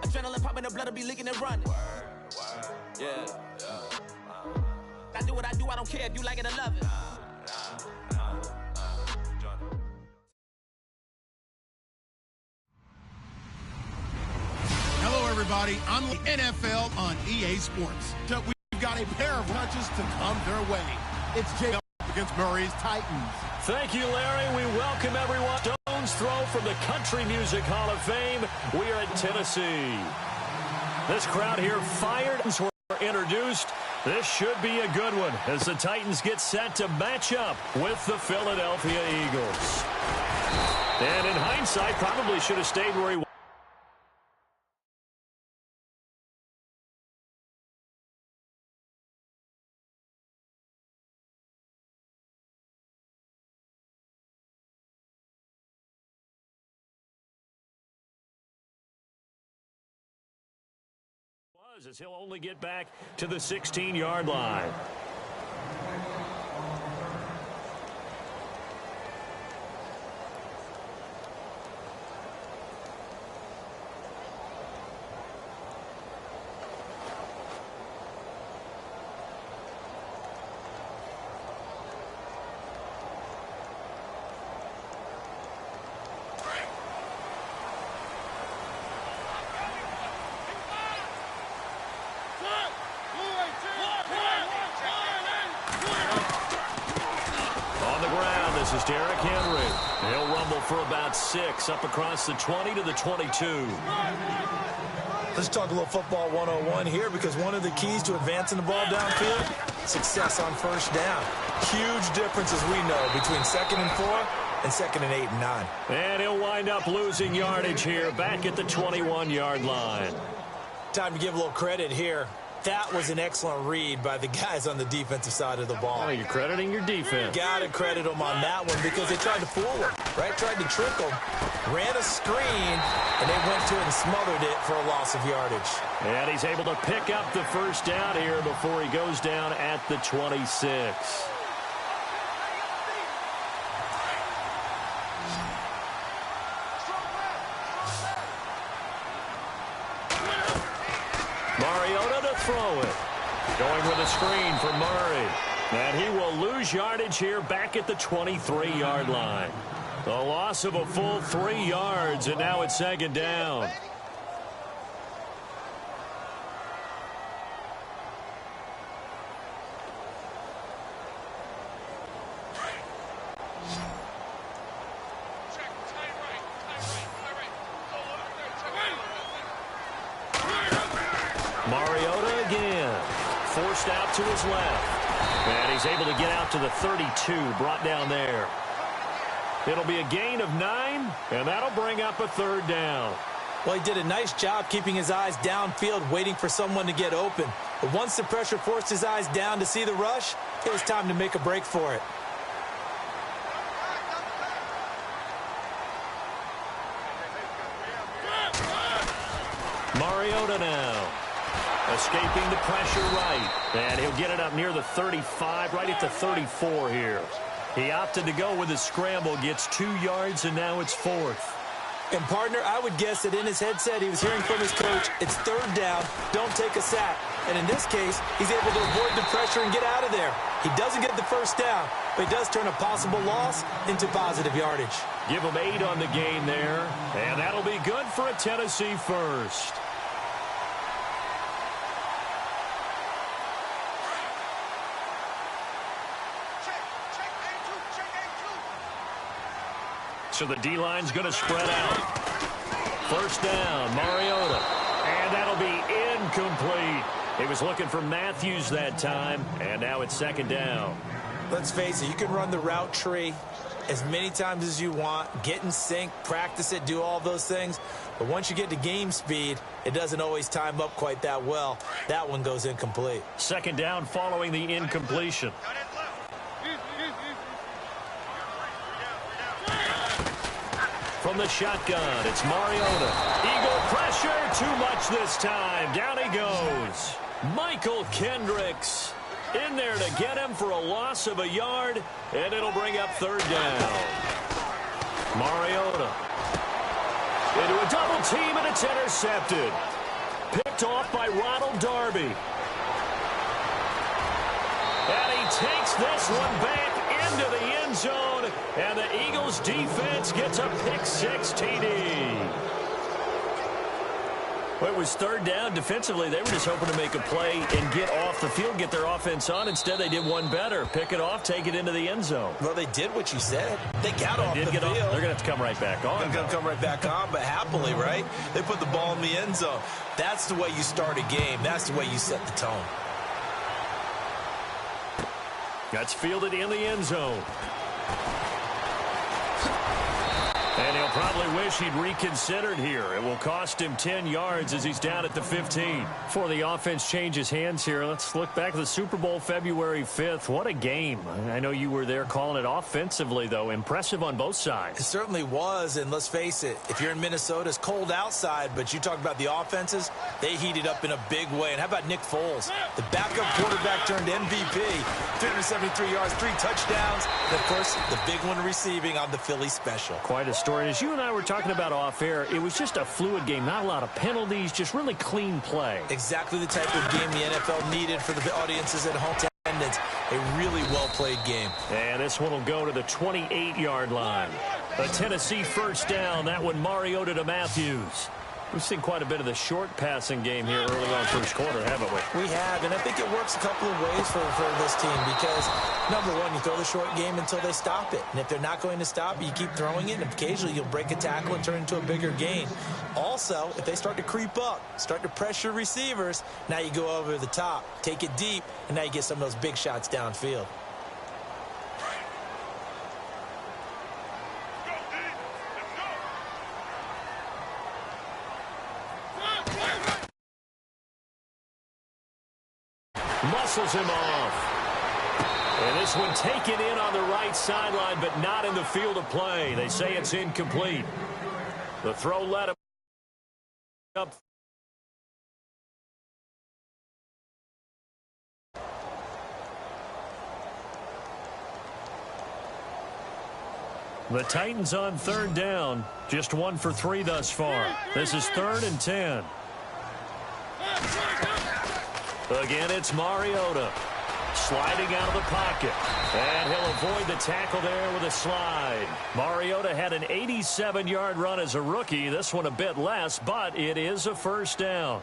Adrenaline popping, the blood will be leaking and running. Yeah. I do what I do, I don't care if you like it or love it. Hello, everybody. I'm the NFL on EA Sports. So we've got a pair of punches to come their way. It's Jay against Murray's Titans. Thank you, Larry. We welcome everyone. Stone's throw from the Country Music Hall of Fame. We are in Tennessee. This crowd here fired as we're introduced. This should be a good one as the Titans get set to match up with the Philadelphia Eagles. And in hindsight, probably should have stayed where he was. As he'll only get back to the 16-yard line. This is Derrick Henry. He'll rumble for about 6 up across the 20 to the 22. Let's talk a little football 101 here, because one of the keys to advancing the ball downfield, success on first down. Huge difference, as we know, between 2nd and 4 and 2nd and 8 and 9. And he'll wind up losing yardage here back at the 21-yard line. Time to give a little credit here. That was an excellent read by the guys on the defensive side of the ball. Oh, you're crediting your defense. Got to credit them on that one, because they tried to fool him, right? Tried to trick him, ran a screen, and they went to it and smothered it for a loss of yardage. And he's able to pick up the first down here before he goes down at the 26. Throw it. Going with a screen for Murray. And he will lose yardage here back at the 23-yard line. The loss of a full 3 yards, and now it's 2nd down. Forced out to his left. And he's able to get out to the 32, brought down there. It'll be a gain of 9, and that'll bring up a 3rd down. Well, he did a nice job keeping his eyes downfield, waiting for someone to get open. But once the pressure forced his eyes down to see the rush, it was time to make a break for it. Mariota now. Escaping the pressure right. And he'll get it up near the 35, right at the 34 here. He opted to go with a scramble, gets 2 yards, and now it's 4th. And, partner, I would guess that in his headset he was hearing from his coach, it's 3rd down, don't take a sack. And in this case, he's able to avoid the pressure and get out of there. He doesn't get the first down, but he does turn a possible loss into positive yardage. Give him 8 on the game there, and that'll be good for a Tennessee first. So the D-line's going to spread out. First down, Mariota. And that'll be incomplete. He was looking for Matthews that time, and now it's 2nd down. Let's face it, you can run the route tree as many times as you want, get in sync, practice it, do all those things. But once you get to game speed, it doesn't always time up quite that well. That one goes incomplete. 2nd down following the incompletion. From the shotgun, it's Mariota. Eagle pressure, too much this time. Down he goes. Michael Kendricks in there to get him for a loss of a yard, and it'll bring up 3rd down. Mariota Into a double team, and it's intercepted. Picked off by Ronald Darby. And he takes this one back into the end zone, and the Eagles defense gets a pick-6 TD. Well, it was third down. Defensively, they were just hoping to make a play and get off the field, get their offense on. Instead, they did one better. Pick it off, take it into the end zone. Well, they did what you said. They got off the field. They're going to have to come right back on. They're going to come right back on, but happily, right? They put the ball in the end zone. That's the way you start a game. That's the way you set the tone. That's fielded in the end zone. And he'll probably wish he'd reconsidered here. It will cost him 10 yards as he's down at the 15. Before the offense changes hands here, let's look back at the Super Bowl February 5th. What a game. I know you were there calling it offensively, though. Impressive on both sides. It certainly was, and let's face it, if you're in Minnesota, it's cold outside, but you talk about the offenses, they heated up in a big way. And how about Nick Foles? The backup quarterback turned MVP, 373 yards, 3 touchdowns, and, of course, the big one receiving on the Philly special. Quite a story. As you and I were talking about off air, it was just a fluid game. Not a lot of penalties, just really clean play. Exactly the type of game the NFL needed for the audiences at home. Attendance. A really well-played game. And this one will go to the 28-yard line. A Tennessee first down. That one Mariota to Matthews. We've seen quite a bit of the short passing game here early on first quarter, haven't we? We have, and I think it works a couple of ways for this team because, number one, you throw the short game until they stop it. And if they're not going to stop it, you keep throwing it, and occasionally you'll break a tackle and turn it into a bigger gain. Also, if they start to creep up, start to pressure receivers, now you go over the top, take it deep, and now you get some of those big shots downfield. Muscles him off. And this one taken in on the right sideline, but not in the field of play. They say it's incomplete. The throw let him up. The Titans on third down. Just 1 for 3 thus far. This is 3rd and 10. Again, it's Mariota sliding out of the pocket. And he'll avoid the tackle there with a slide. Mariota had an 87-yard run as a rookie. This one a bit less, but it is a first down.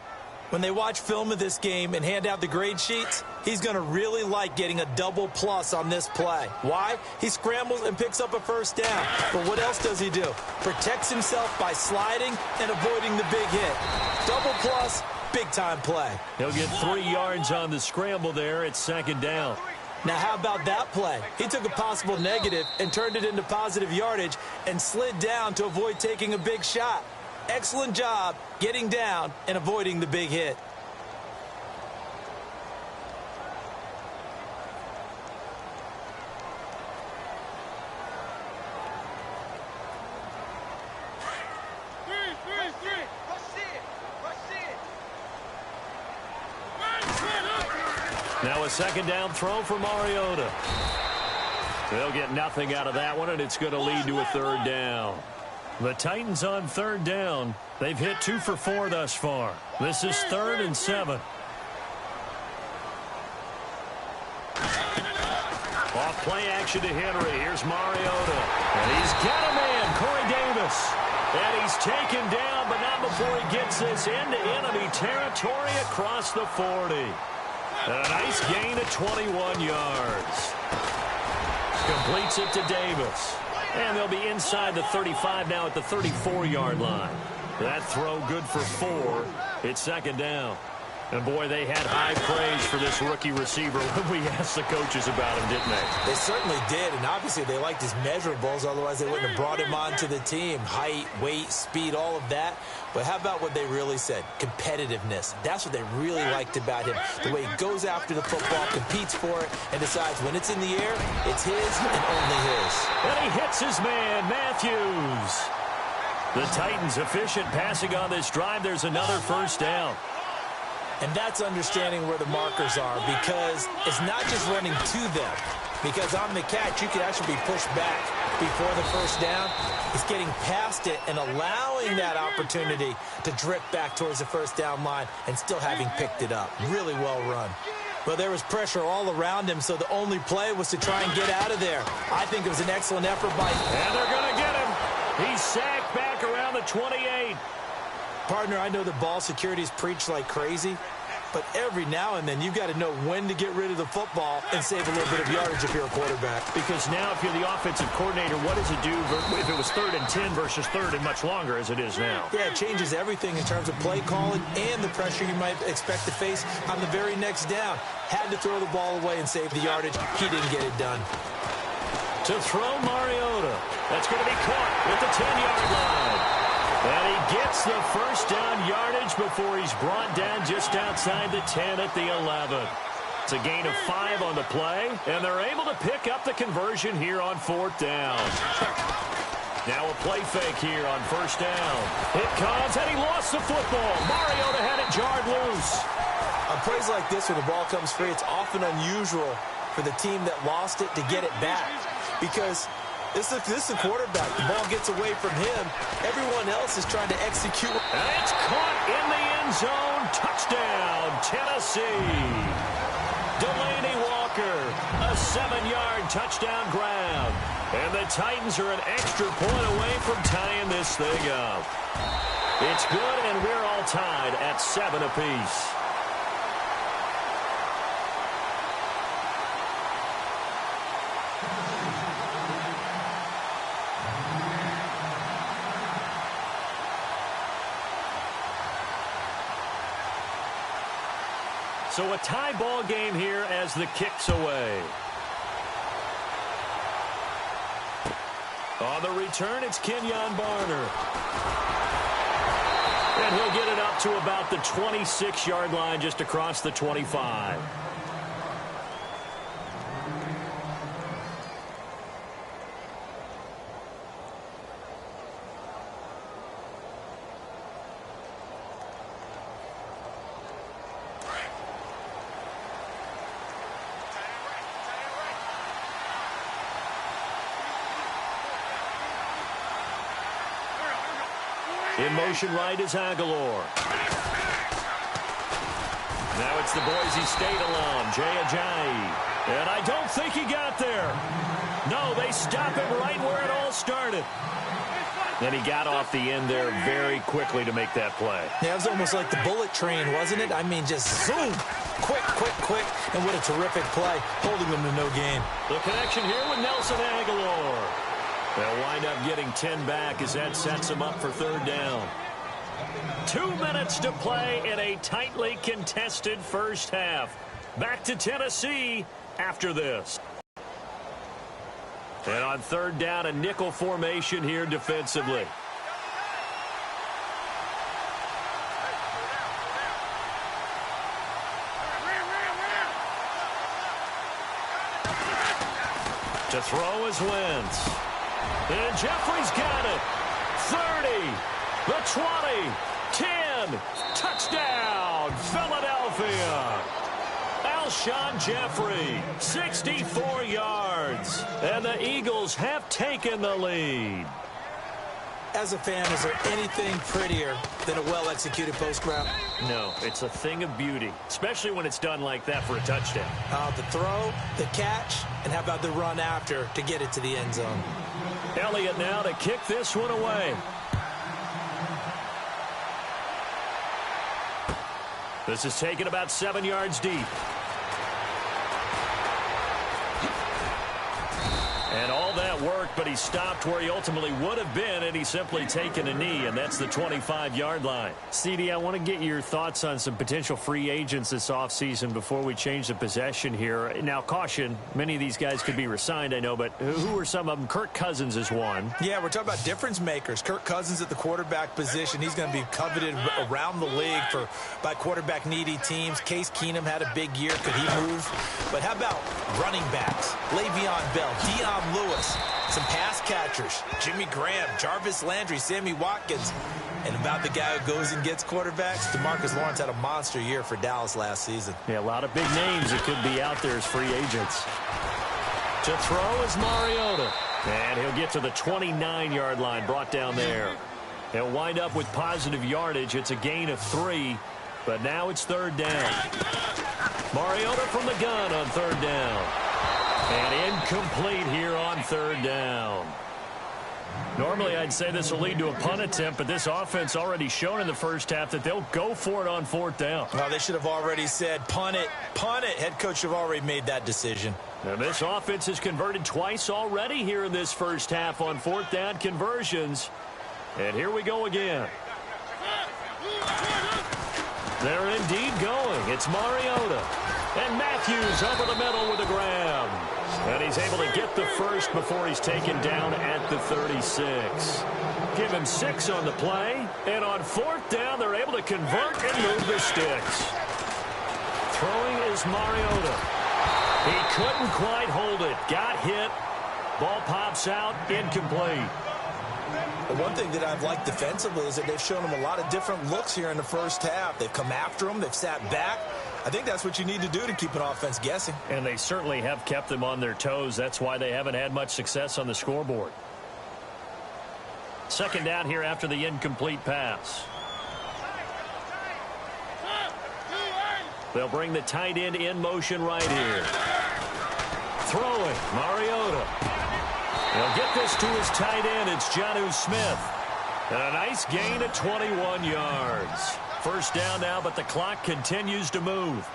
When they watch film of this game and hand out the grade sheets, he's going to really like getting a double plus on this play. Why? He scrambles and picks up a first down. But what else does he do? Protects himself by sliding and avoiding the big hit. Double plus, big-time play. He'll get 3 yards on the scramble there at 2nd down. Now, how about that play? He took a possible negative and turned it into positive yardage and slid down to avoid taking a big shot. Excellent job getting down and avoiding the big hit. Now a 2nd down throw for Mariota. They'll get nothing out of that one, and it's going to lead to a 3rd down. The Titans on 3rd down. They've hit 2 for 4 thus far. This is 3rd and 7. Off play action to Henry. Here's Mariota. And he's got a man, Corey Davis. And he's taken down, but not before he gets this into enemy territory across the 40. And a nice gain of 21 yards. Completes it to Davis. And they'll be inside the 35 now at the 34-yard line. That throw good for 4. It's 2nd down. And, boy, they had high praise for this rookie receiver when we asked the coaches about him, didn't they? They certainly did, and obviously they liked his measurables. Otherwise, they wouldn't have brought him onto the team. Height, weight, speed, all of that. But how about what they really said? Competitiveness. That's what they really liked about him. The way he goes after the football, competes for it, and decides when it's in the air, it's his and only his. And he hits his man, Matthews. The Titans efficient passing on this drive. There's another first down. And that's understanding where the markers are, because it's not just running to them. Because on the catch, you could actually be pushed back before the first down. He's getting past it and allowing that opportunity to drift back towards the first down line and still having picked it up. Really well run. Well, there was pressure all around him, so the only play was to try and get out of there. I think it was an excellent effort by... And they're going to get him. He's sacked back around the 28. Partner, I know the ball security is preached like crazy, but every now and then you've got to know when to get rid of the football and save a little bit of yardage if you're a quarterback. Because now if you're the offensive coordinator, what does it do if it was 3rd and 10 versus 3rd and much longer as it is now? Yeah, it changes everything in terms of play calling and the pressure you might expect to face on the very next down. Had to throw the ball away and save the yardage. He didn't get it done. To throw Mariota. That's going to be caught at the 10-yard line. And he gets the first down yardage before he's brought down just outside the 10 at the 11. It's a gain of 5 on the play, and they're able to pick up the conversion here on 4th down. Now a play fake here on 1st down. It comes, and he lost the football. Mariota had it jarred loose. On plays like this where the ball comes free, it's often unusual for the team that lost it to get it back because this is a quarterback. The ball gets away from him. Everyone else is trying to execute. And it's caught in the end zone. Touchdown, Tennessee. Delaney Walker, a 7-yard touchdown grab. And the Titans are an extra point away from tying this thing up. It's good, and we're all tied at 7 apiece. So a tie ball game here as the kick's away. On the return, it's Kenyon Barner. And he'll get it up to about the 26-yard line just across the 25. In motion right is Aguilar. Now it's the Boise State alum, Jay Ajayi. And I don't think he got there. No, they stop him right where it all started. And he got off the end there very quickly to make that play. Yeah, it was almost like the bullet train, wasn't it? I mean, just zoom. Quick, quick, quick. And what a terrific play, holding them to no gain. The connection here with Nelson Aguilar. They'll wind up getting 10 back as that sets them up for 3rd down. 2 minutes to play in a tightly contested first half. Back to Tennessee after this. And on 3rd down, a nickel formation here defensively. To throw is Wentz. And Jeffrey's got it. 30, the 20, 10, touchdown, Philadelphia. Alshon Jeffrey, 64 yards. And the Eagles have taken the lead. As a fan, is there anything prettier than a well-executed post route? No, it's a thing of beauty, especially when it's done like that for a touchdown. The throw, the catch, and how about the run after to get it to the end zone? Elliott now to kick this one away. This is taken about 7 yards deep. And all that worked, but he stopped where he ultimately would have been, and he's simply taken a knee, and that's the 25-yard line. CD, I want to get your thoughts on some potential free agents this offseason before we change the possession here. Now, caution, many of these guys could be resigned, I know, but who are some of them? Kirk Cousins is one. Yeah, we're talking about difference makers. Kirk Cousins at the quarterback position. He's going to be coveted around the league by quarterback-needy teams. Case Keenum had a big year. Could he move? But how about running backs? Le'Veon Bell, Dion Lewis, some pass catchers, Jimmy Graham, Jarvis Landry, Sammy Watkins. And about the guy who goes and gets quarterbacks, DeMarcus Lawrence had a monster year for Dallas last season. Yeah, a lot of big names that could be out there as free agents. To throw is Mariota. And he'll get to the 29-yard line, brought down there. He'll wind up with positive yardage. It's a gain of 3, but now it's third down. Mariota from the gun on third down. And incomplete here on third down. Normally, I'd say this will lead to a punt attempt, but this offense already shown in the first half that they'll go for it on fourth down. Well, they should have already said, punt it, punt it. Head coach should have already made that decision. And this offense has converted twice already here in this first half on fourth down conversions. And here we go again. They're indeed going. It's Mariota. And Matthews over the middle with a grab. And he's able to get the first before he's taken down at the 36. Give him 6 on the play. And on fourth down, they're able to convert and move the sticks. Throwing is Mariota. He couldn't quite hold it. Got hit. Ball pops out. Incomplete. The one thing that I've liked defensively is that they've shown him a lot of different looks here in the first half. They've come after him. They've sat back. I think that's what you need to do to keep an offense guessing. And they certainly have kept them on their toes. That's why they haven't had much success on the scoreboard. Second down here after the incomplete pass. They'll bring the tight end in motion right here. Throwing, Mariota. He'll get this to his tight end. It's Jonnu Smith. And a nice gain of 21 yards. First down now, but the clock continues to move.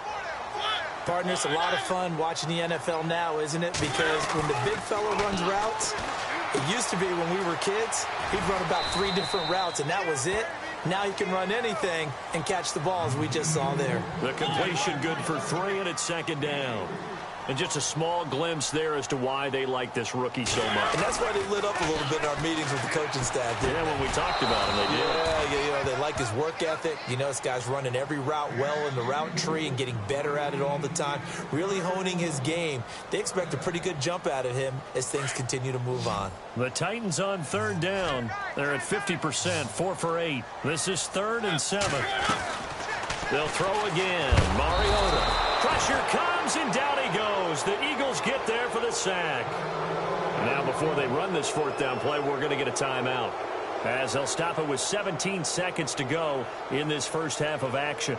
Partner, it's a lot of fun watching the NFL now, isn't it? Because when the big fella runs routes, it used to be when we were kids, he'd run about 3 different routes, and that was it. Now he can run anything and catch the ball, as we just saw there. The completion good for 3, and it's second down. And just a small glimpse there as to why they like this rookie so much. And that's why they lit up a little bit in our meetings with the coaching staff. Yeah, when we talked about him, they did. Yeah, you know, they like his work ethic. You know, this guy's running every route well in the route tree and getting better at it all the time, really honing his game. They expect a pretty good jump out of him as things continue to move on. The Titans on third down. They're at 50%, 4 for 8. This is 3rd and 7. They'll throw again. Mariota. Pressure comes, and down he goes. The Eagles get there for the sack. Now, before they run this fourth down play, we're going to get a timeout, as they'll stop it with 17 seconds to go in this first half of action.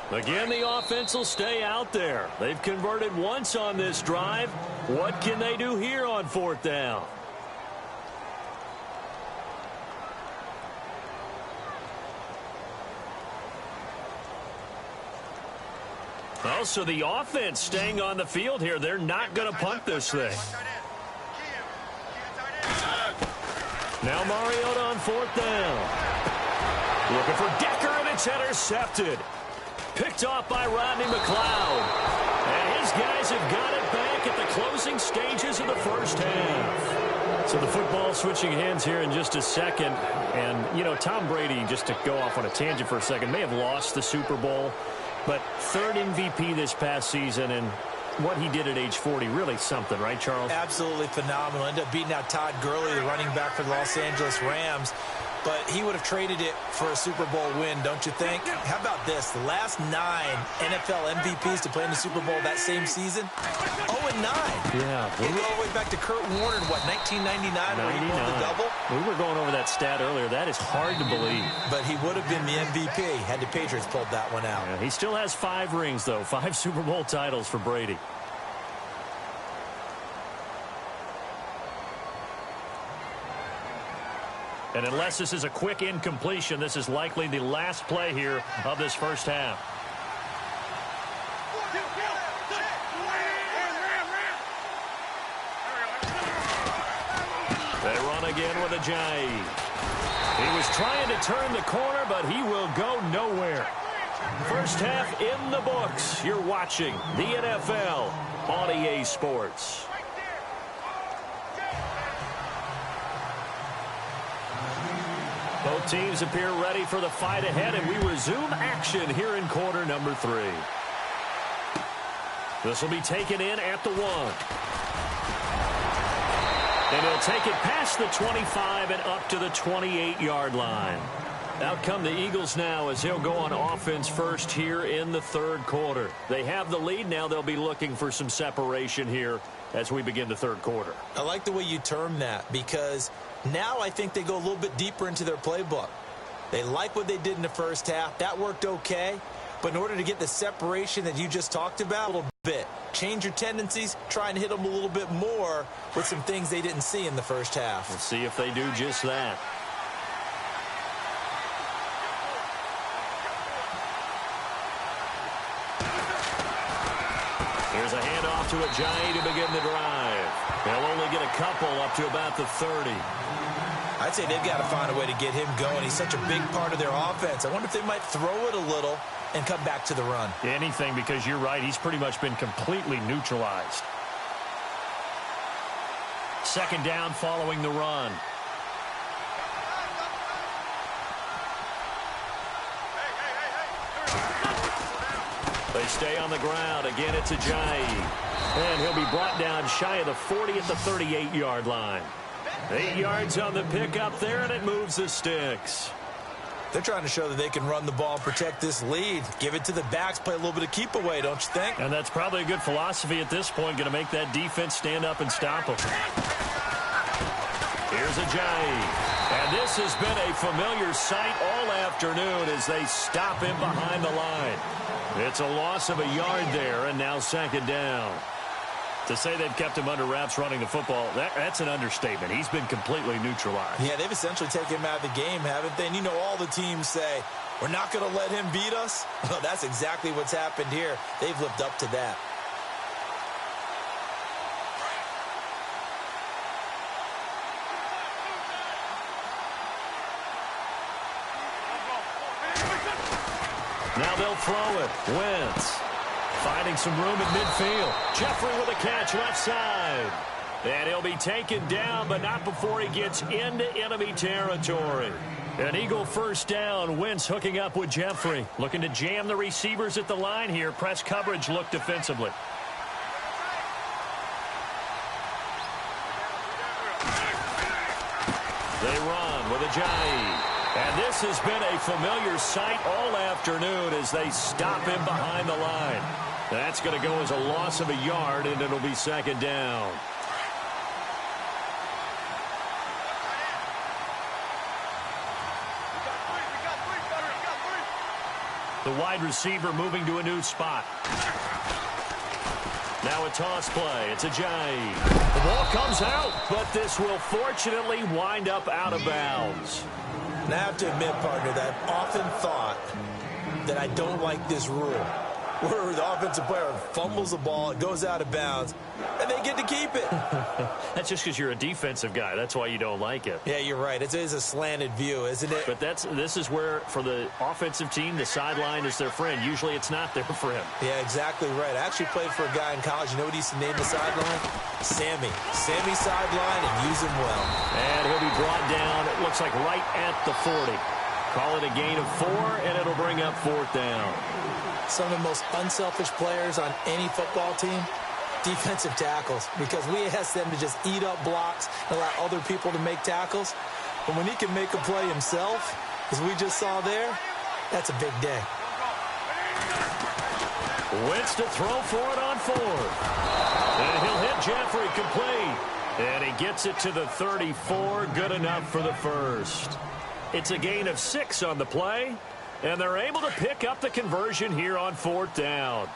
Again, the offense will stay out there. They've converted once on this drive. What can they do here on fourth down? Also, the offense staying on the field here. They're not going to punt this thing. Now Mariota on fourth down. Looking for Decker, and it's intercepted. Picked off by Rodney McLeod. And his guys have got it back at the closing stages of the first half. So the football switching hands here in just a second. And, you know, Tom Brady, just to go off on a tangent for a second, may have lost the Super Bowl. But 3rd MVP this past season, and what he did at age 40, really something, right, Charles? Absolutely phenomenal. Ended up beating out Todd Gurley, the running back for the Los Angeles Rams. But he would have traded it for a Super Bowl win, don't you think? How about this? The last 9 NFL MVPs to play in the Super Bowl that same season, 0-9. Yeah. We go all the way back to Kurt Warner in, what, 1999, where he won the double? We were going over that stat earlier. That is hard to believe. But he would have been the MVP had the Patriots pulled that one out. Yeah, he still has 5 rings, though. 5 Super Bowl titles for Brady. And unless this is a quick incompletion, this is likely the last play here of this first half. They run again with Ajayi. He was trying to turn the corner, but he will go nowhere. First half in the books. You're watching the NFL on EA Sports. Both teams appear ready for the fight ahead, and we resume action here in quarter number 3. This will be taken in at the 1. And he'll take it past the 25 and up to the 28-yard line. Out come the Eagles now as he'll go on offense first here in the third quarter. They have the lead. Now they'll be looking for some separation here as we begin the third quarter. I like the way you term that because now I think they go a little bit deeper into their playbook. They like what they did in the first half. That worked okay. But in order to get the separation that you just talked about, a little bit. Change your tendencies, try and hit them a little bit more with some things they didn't see in the first half. Let's see if they do just that. Here's a handoff to Ajayi to begin the drive. They'll only get a couple up to about the 30. I'd say they've got to find a way to get him going. He's such a big part of their offense. I wonder if they might throw it a little and come back to the run. Anything, because you're right. He's pretty much been completely neutralized. Second down following the run. They stay on the ground. Again, it's Ajayi. And he'll be brought down shy of the 40 at the 38-yard line. 8 yards on the pickup there, and it moves the sticks. They're trying to show that they can run the ball and protect this lead. Give it to the backs, play a little bit of keep away, don't you think? And that's probably a good philosophy at this point, going to make that defense stand up and stop them. Here's Ajayi. And this has been a familiar sight all afternoon as they stop him behind the line. It's a loss of a yard there, and now second down. To say they've kept him under wraps running the football, that's an understatement. He's been completely neutralized. Yeah, they've essentially taken him out of the game, haven't they? And you know all the teams say, we're not going to let him beat us. Well, that's exactly what's happened here. They've lived up to that. Now they'll throw it. Wentz finding some room in midfield. Jeffrey with a catch left side. And he'll be taken down, but not before he gets into enemy territory. An Eagle first down. Wentz hooking up with Jeffrey. Looking to jam the receivers at the line here. Press coverage look defensively. They run with Ajayi. And this has been a familiar sight all afternoon as they stop him behind the line. That's going to go as a loss of a yard, and it'll be second down. The wide receiver moving to a new spot. Now a toss play. It's Ajayi. The ball comes out, but this will fortunately wind up out of bounds. Now, I have to admit, partner, that I've often thought that I don't like this rule, where the offensive player fumbles the ball, it goes out of bounds, and they get to keep it. That's just because you're a defensive guy. That's why you don't like it. Yeah, you're right. It is a slanted view, isn't it? But this is where, for the offensive team, the sideline is their friend. Usually it's not there for him. Yeah, exactly right. I actually played for a guy in college. You know what he used to name the sideline? Sammy. Sammy sideline, and use him well. And he'll be brought down, it looks like right at the 40. Call it a gain of 4, and it'll bring up fourth down. Some of the most unselfish players on any football team, defensive tackles, because we ask them to just eat up blocks and allow other people to make tackles. But when he can make a play himself, as we just saw there, that's a big day. Wentz to throw for it on fourth. And he'll hit Jeffrey complete. And he gets it to the 34, good enough for the first. It's a gain of 6 on the play. And they're able to pick up the conversion here on fourth down.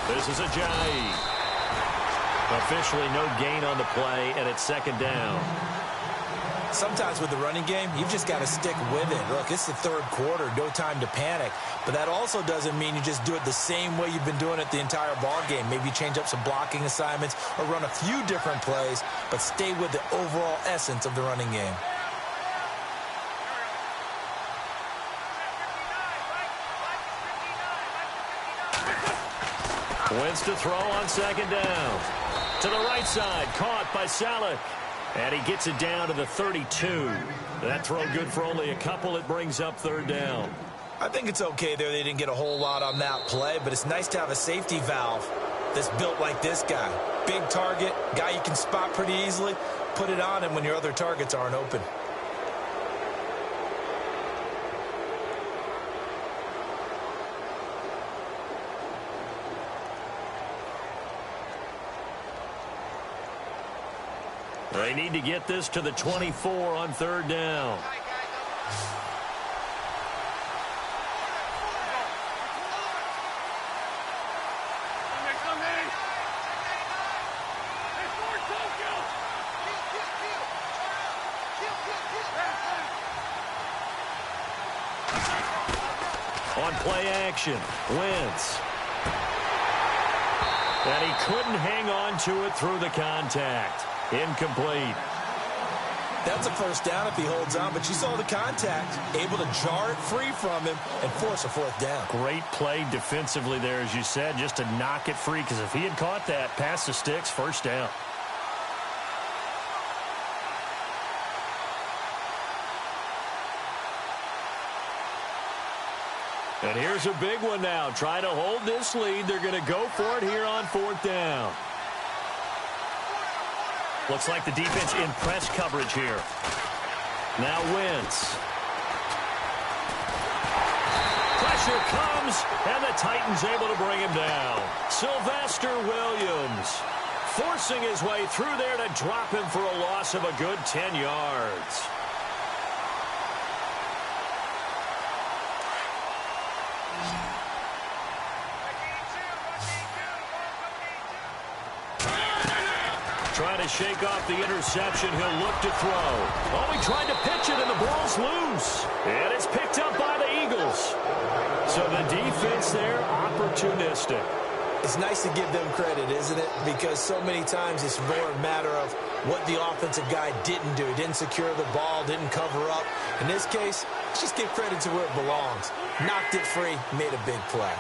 This is Ajayi. Officially no gain on the play, and it's second down. Sometimes with the running game, you've just got to stick with it. Look, it's the third quarter, no time to panic. But that also doesn't mean you just do it the same way you've been doing it the entire ball game. Maybe change up some blocking assignments or run a few different plays, but stay with the overall essence of the running game. Wentz to throw on second down. To the right side, caught by Salek. And he gets it down to the 32. That throw good for only a couple. It brings up third down. I think it's okay there. They didn't get a whole lot on that play, but it's nice to have a safety valve that's built like this guy. Big target, guy you can spot pretty easily. Put it on him when your other targets aren't open. They need to get this to the 24 on third down. On play action, Wentz. And he couldn't hang on to it through the contact. Incomplete. That's a first down if he holds on, but you saw the contact. Able to jar it free from him and force a fourth down. Great play defensively there, as you said, just to knock it free, because if he had caught that, past the sticks, first down. And here's a big one now. Trying to hold this lead. They're going to go for it here on fourth down. Looks like the defense in press coverage here. Now Wentz. Pressure comes, and the Titans able to bring him down. Sylvester Williams forcing his way through there to drop him for a loss of a good 10 yards. Trying to shake off the interception. He'll look to throw. Oh, he tried to pitch it, and the ball's loose. And it's picked up by the Eagles. So the defense there, opportunistic. It's nice to give them credit, isn't it? Because so many times it's more a matter of what the offensive guy didn't do. He didn't secure the ball, didn't cover up. In this case, let's just give credit to where it belongs. Knocked it free, made a big play.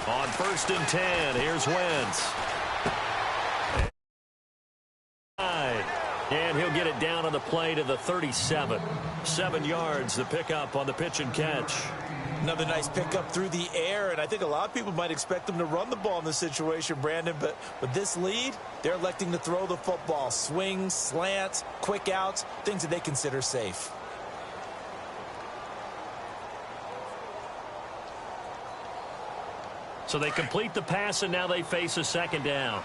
On 1st and 10, here's Wentz. And he'll get it down on the play to the 37. 7 yards, the pickup on the pitch and catch. Another nice pickup through the air, and I think a lot of people might expect them to run the ball in this situation, Brandon, but with this lead, they're electing to throw the football. Swings, slants, quick outs, things that they consider safe. So they complete the pass, and now they face a second down.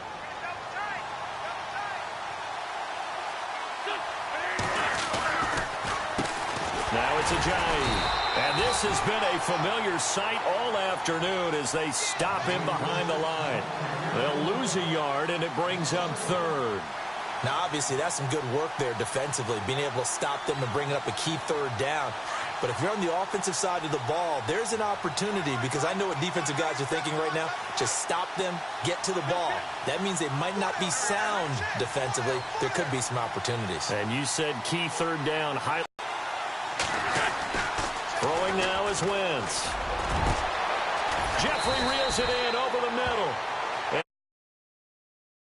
Now it's Ajayi. And this has been a familiar sight all afternoon as they stop him behind the line. They'll lose a yard, and it brings up third. Now, obviously, that's some good work there defensively, being able to stop them and bring up a key third down. But if you're on the offensive side of the ball, there's an opportunity, because I know what defensive guys are thinking right now. Just stop them, get to the ball. That means they might not be sound defensively. There could be some opportunities. And you said key third down. Throwing now is Wentz. Jeffrey reels it in over the middle.